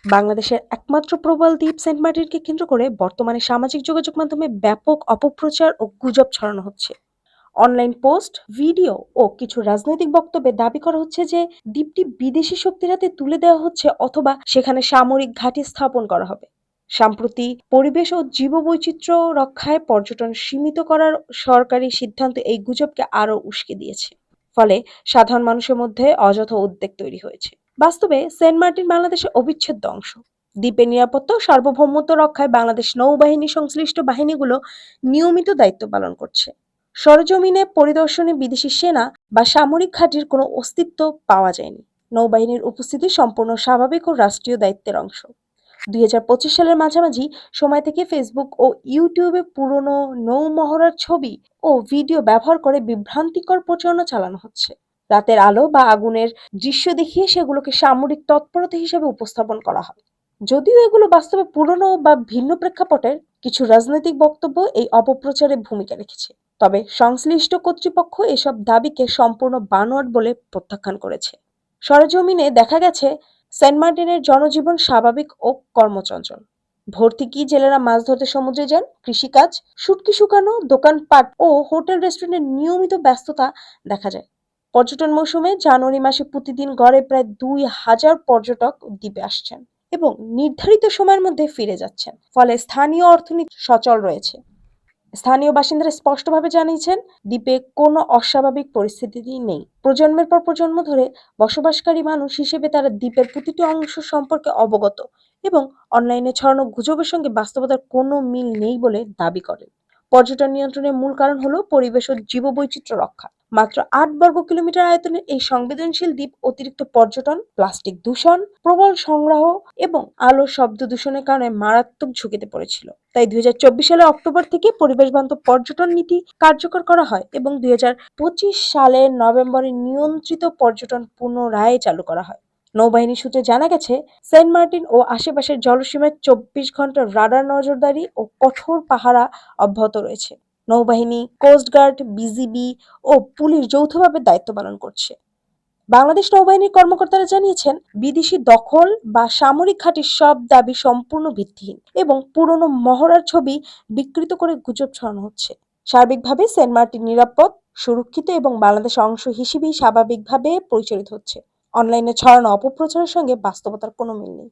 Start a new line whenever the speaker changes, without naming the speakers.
বাংলাদেশের একমাত্র প্রবাল দ্বীপ সেন্ট মার্টিনকে কেন্দ্র করে বর্তমানে সামাজিক যোগাযোগ মাধ্যমে ব্যাপক অপপ্রচার ও গুজব ছড়ানো হচ্ছে। অনলাইন পোস্ট, ভিডিও ও কিছু রাজনৈতিক বক্তব্যে দাবি করা হচ্ছে যে দ্বীপটি বিদেশি শক্তির হাতে তুলে দেওয়া হচ্ছে অথবা সেখানে সামরিক ঘাঁটি স্থাপন করা হবে। সম্প্রতি পরিবেশ ও জীববৈচিত্র্য রক্ষায় পর্যটন সীমিত করার সরকারি সিদ্ধান্ত এই গুজবকে আরো উস্কে দিয়েছে। ফলে সাধারণ মানুষের মধ্যে অযথা উদ্বেগ তৈরি হয়েছে। বাস্তবে সেন্ট মার্টিন বাংলাদেশের অবিচ্ছেদ্য অংশ। দ্বীপের নিরাপত্তা ও সার্বভৌমত্ব রক্ষায় বাংলাদেশ নৌবাহিনী সংশ্লিষ্ট বাহিনীগুলো নিয়মিত দায়িত্ব পালন করছে। সরেজমিনে পরিদর্শনে বিদেশি সেনা বা সামরিক ঘাঁটির কোনো অস্তিত্ব পাওয়া যায়নি। নৌবাহিনীর উপস্থিতি সম্পূর্ণ স্বাভাবিক ও রাষ্ট্রীয় দায়িত্বের অংশ। ২০২৫ সালের মাঝামাঝি সময় থেকে ফেসবুক ও ইউটিউবে পুরনো নৌ-মহড়ার ছবি ও ভিডিও ব্যবহার করে বিভ্রান্তিকর প্রচারণা চালানো হচ্ছে। রাতের আলো বা আগুনের দৃশ্য দেখিয়ে সেগুলোকে সামরিক তৎপরতা হিসেবে উপস্থাপন করা হয়। যদিও এগুলো বাস্তবে পুরনো বা ভিন্ন প্রেক্ষাপটের, কিছু রাজনৈতিক বক্তব্য এই অপপ্রচারে ভূমিকা রেখেছে। তবে সংশ্লিষ্ট কর্তৃপক্ষ এসব দাবিকে সম্পূর্ণ বানোয়াট বলে প্রত্যাখ্যান করেছে। সরেজমিনে দেখা গেছে সেন্ট মার্টিনের জনজীবন স্বাভাবিক ও কর্মচঞ্চল। ভোর থেকেই জেলেরা মাছ ধরতে সমুদ্রে যান, কৃষিকাজ, শুটকি শুকানো, দোকানপাট ও হোটেল রেস্টুরেন্টের নিয়মিত ব্যস্ততা দেখা যায়। পর্যটন মৌসুমে জানুয়ারি মাসে প্রতিদিন গড়ে প্রায় ২,০০০ পর্যটক দ্বীপে আসছেন এবং নির্ধারিত সময়ের মধ্যে ফিরে যাচ্ছেন। ফলে স্থানীয় অর্থনীতি সচল রয়েছে। স্থানীয় বাসিন্দারা স্পষ্টভাবে জানিয়েছেন, দ্বীপে কোনো অস্বাভাবিক পরিস্থিতি নেই। প্রজন্মের পর প্রজন্ম ধরে বসবাসকারী মানুষ হিসেবে তারা দ্বীপের প্রতিটি অংশ সম্পর্কে অবগত এবং অনলাইনে ছড়ানো গুজবের সঙ্গে বাস্তবতার কোনো মিল নেই বলে দাবি করেন। পর্যটন নিয়ন্ত্রণের মূল কারণ হলো পরিবেশ ও জীববৈচিত্র্য রক্ষা। মাত্র ৮ বর্গ কিলোমিটার আয়তনের এই সংবেদনশীল দ্বীপ অতিরিক্ত পর্যটন, প্লাস্টিক দূষণ, প্রবল সংগ্রহ এবং আলো শব্দ দূষণের কারণে মারাত্মক ঝুঁকিতে পড়েছিল। তাই ২০২৪ সালের অক্টোবর থেকে পরিবেশ বান্ধব পর্যটন নীতি কার্যকর করা হয় এবং ২০২৫ সালের নভেম্বরে নিয়ন্ত্রিত পর্যটন পুনরায় চালু করা হয়। নৌবাহিনী সূত্রে জানা গেছে, সেন্ট মার্টিন ও আশেপাশের জলসীমায় ২৪ ঘন্টা রাডার নজরদারি ও কঠোর পাহারা অব্যাহত রয়েছে। নৌবাহিনী, কোস্টগার্ড, বিজিবি ও পুলিশ যৌথভাবে দায়িত্ব পালন করছে। বাংলাদেশ নৌবাহিনীর কর্মকর্তারা জানিয়েছেন, বিদেশি দখল বা সামরিক ঘাঁটির সব দাবি সম্পূর্ণ ভিত্তিহীন এবং পুরনো মহড়ার ছবি বিকৃত করে গুজব ছড়ানো হচ্ছে। সার্বিকভাবে সেন্ট মার্টিন নিরাপদ, সুরক্ষিত এবং বাংলাদেশের অংশ হিসেবেই স্বাভাবিকভাবে পরিচালিত হচ্ছে। অনলাইনে ছড়ানো অপপ্রচারের সঙ্গে বাস্তবতার কোনো মিল নেই।